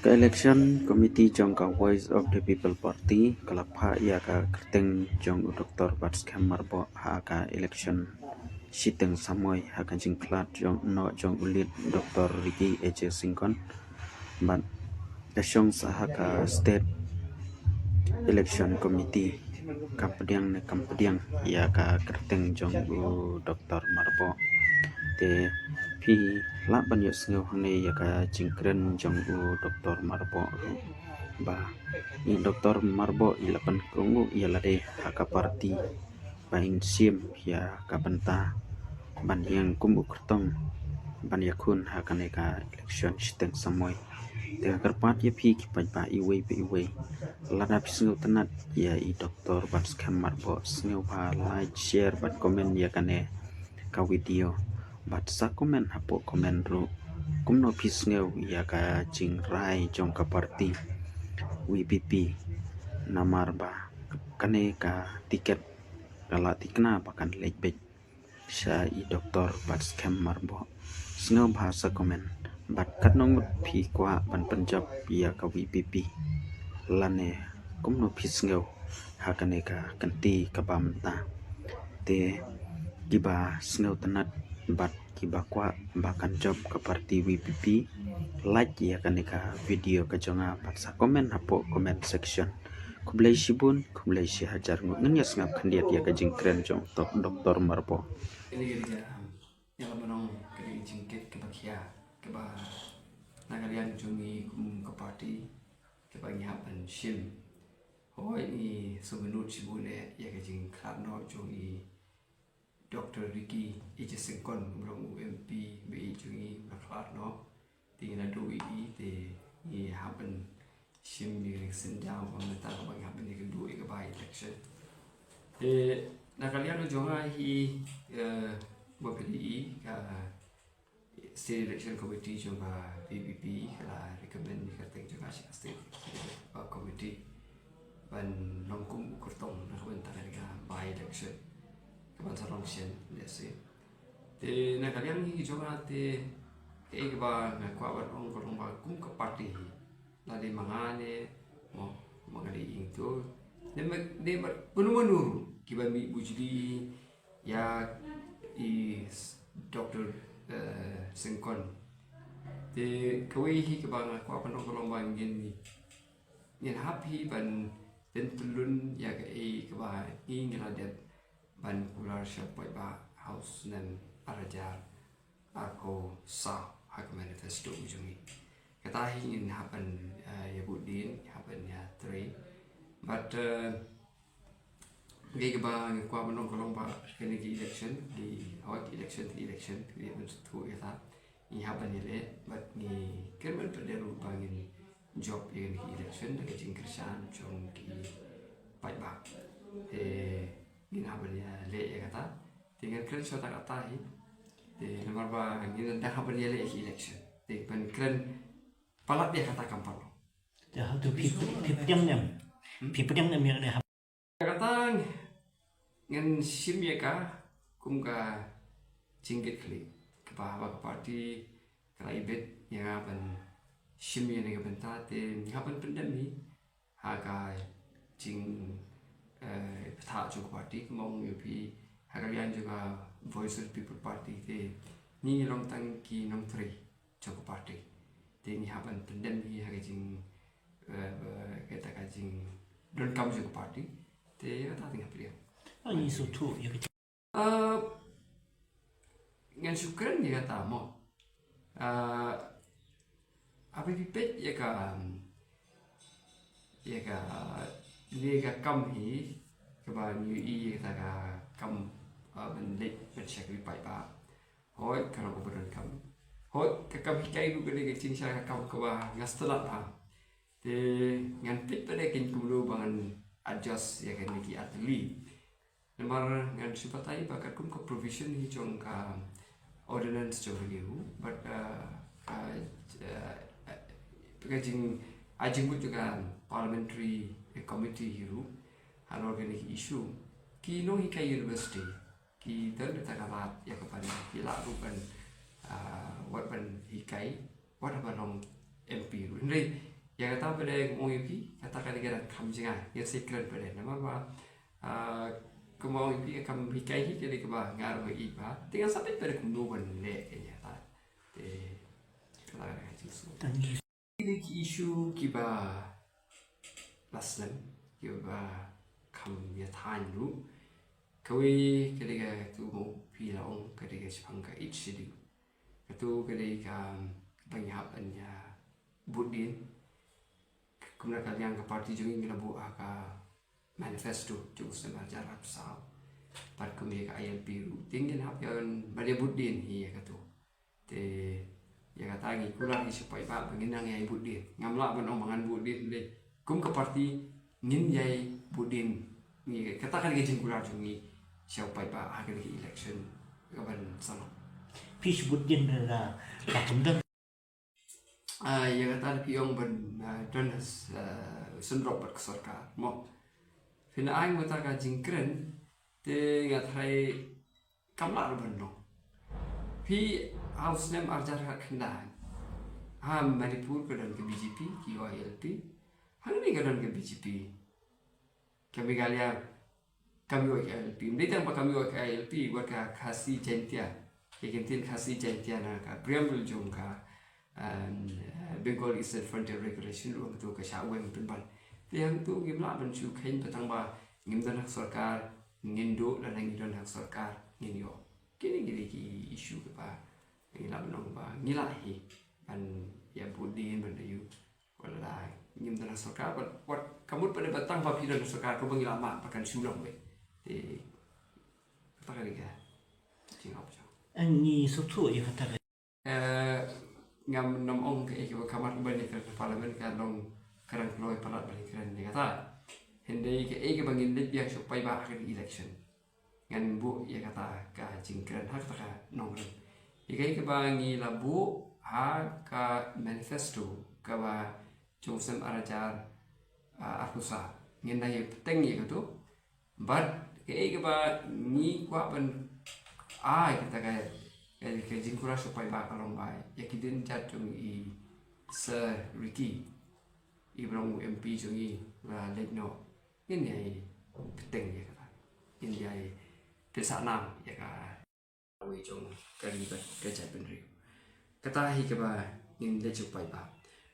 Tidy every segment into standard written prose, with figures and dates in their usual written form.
Election Committee jongka Voice of the People Party kalapha ia ka kerteng jong Dr. Batskam Marbo ha ka election siteng samoy ha kan jingklat jong no jong ulit Dr. Ricky Eje Singkon ban kasyong saha ka State Election Committee kampediang ia ka kerteng jong Dr. Marbo te pi la ban yo sngo hane ya ka jingkren jong Dr. Marbo ba ni Dr. Marbo ilapan kungu ia lade haka parti bain sim ya ka banta ban yang kumu kertong ban yakun haka neka election siteng samoy te kerpat ya pi ki pa iwe lada pisngo tenat ya I Dr. Batskam Marbo sngo ba like share ban komen ya kane ka video bat sa komen hapo komen ru kumno pisngeu ya ka jing rai jong ka parti WPP namar ba kane ka tiket kala tikna bakan lekbek sha I Dr. Batskam Marbo sneu bahasa komen bat katnong pi kwa ban Punjab ya ka WPP lane kumno pisngeu hakane ka kanti ka bamta te giba sneu tenat bat kiba kwa bahkan job ke parti WPP like ya kaneka video ke jonga paksa komen hapo comment section kublai shibun kublai shi hajar ngnya ngap kandiat ya ke jingkren jong tok Dr. Marbo ini dia yang menong ke jingkit ke bakia ke ba nagalian jungi ke parti ke bagi hapan shim hoi ni sumenut shibule ya ke jingkran no jungi Dr. Ricky Eje Singkon mrong UMP BI jungi naklar no tinggal doi te ni happen shim ni election down on the tal bang happen ni kedua ke by election nakalian jonga hi BPDI ka State Election Committee jonga PPP la recommend ni kateng jonga State Committee ban nongkum ukurtong nakabenta ka by election kapan sarong sian lese te na kalian hi jonga te ke ba na kwa ba ong ba kum ka party la de mangane mo mangali into de ba punu ki ba mi bujli ya is Dr. Singkon te kawai hi ke ba na kwa ba ong ba ngin ni happy ban den tulun ya ke ba ingila de ban pular siapa ba house nan arajar aku sah hak manifesto ujungi kata ingin happen ya budin happen ya three but gaya ba ngkwa menong kolong ba kene ki election di awak election di tu ya ni happen ya le but ni kerman perderu bangin job yang ki election dari jingkersan jong ki ba ni happen ya le ya kata tinggal keren suatu kata hi di nomor ba ni dah happen ya le election di ban keren palat dia kata kampar dah tu pipdem yang dia kata ngan sim ya ka kum ka jinggit klik ke bahwa ke parti kraibet yang ban sim ya ne bentar te happen pendem ni haga jing peta juga parti kemong yupi hagalian juga Voice of People Party te ni long tangki nong three juga parti te ni haban pendem ni hagajing kita kajing don kam juga parti te kata tinggal pilih ini suatu ya ngan syukran ya kata mo apa pipet ya ka ni ka kam hi ka ba ni I ta ka kam ben lek ben check wi pai ba hoi ka ro ba kam hoi ka kam hi kai ru ka cing sha ka kam ka ba ngastala ba te ngan pit pa de kin ku ru bangan adjust ya kan ni ki atli lemar ngan sipatai ba ka kum ko provision hi chong ka ordinance chong ni hu but jing ajing pun juga parliamentary committee hiru hal organic issue ki no hi kai university ki dan ta kalat ya kepada ki la bukan what ban hi kai what ban long MP ru ndai ya kata pada mau yuki kata kali kira kam jangan ya secret pada nama apa kemau yuki kam hikai hi kali keba ngaruh iba tinggal sampai pada kumdu bende kayaknya ta kata kali justru ini isu kiba laslam kiba kam ya tanju kawi kali tu mau pilaong kali sepangka itchidu itu kali penyiapannya budin kemudian kalian ke parti juga ingin buat manifesto juga sebenarnya jarak besar pada kemudian ke ayat biru tinggal yang pada budin iya kata te ya kata ngi kurang supaya pak penginang yang budin ngamla menomongan budin deh kum ke parti ngin yai budin ni kata kan gajin kurang jungi siapa pak akhir election kapan sana Fish budin na patundan yang kata piong dan sendrop berkesorka mo fina aing mata ka jingkren te ngatai kamlar benno pi house nem arjar ka kenda manipur ke dan ke BJP KYLP ni ke dan ke BJP kami galia kami KYLP ini tanpa kami KYLP buat ka kasih jentia kentin kasih jentia na ka preamble jong ka Bengal Eastern Frontier Regulation ruang tu ke syaweng penban yang tu gimla ben chu khain petang ba ngim dan hak sarkar ngindo dan ngidon hak sarkar nginyo kini gili ki isu ke ba ngila benong ba ngila hi ban ya budin ban ayu wala ngim dan hak sarkar wat kamut pada petang ba pidon hak sarkar ko bangila ma pakan sulong be te kata kali ka jing apa Ani sotu ya kata ngam nom ong ke kamar bani ke parlimen kan long karang loy palat bani keren ni kata hende ke bangin le biak supaya ba akhir election ngan bu ya kata ka jingkren hak ta nong ke bangi labu ha ka manifesto ka ba jungsem arajar akusa ngin na ye teng ye to but ke ba ni kwa ban kita kayak ke jingkura supaya bakal lombai ya kidin jatuh i se Ricky ibrong MP jungi la legno ini ai peteng ya kata ini ai desa nam ya ka awi jong kali ba kejai benri kata hi ke ba nin le chupai ba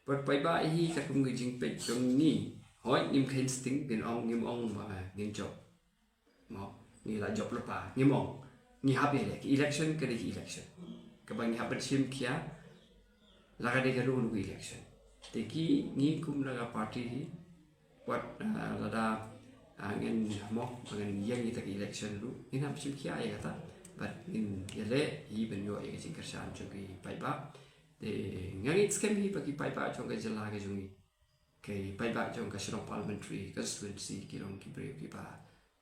but pai ba hi ka kum jing pe jong ni hoi nim khain sting bin ong nim ong ba nin job mo ni la job lepa nim ong ni happy le election ke election ke bang ni happen sim kia laga de garu nu election teki ni kum laga party hi buat lada angin mo dengan yang kita election lu ni nam sim kia ya kata but in yale hi ben yo ya sing kersan jogi pai ba de ngani scam hi bagi pai ba jong ga jala ga jungi ke pai ba jong ga shiro parliamentary constituency kirong ki bre ki ba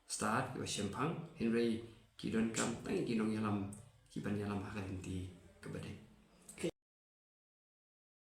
start ke Sempang Henry kidon kam tang kinong yalam kiban yalam hakan di kebadai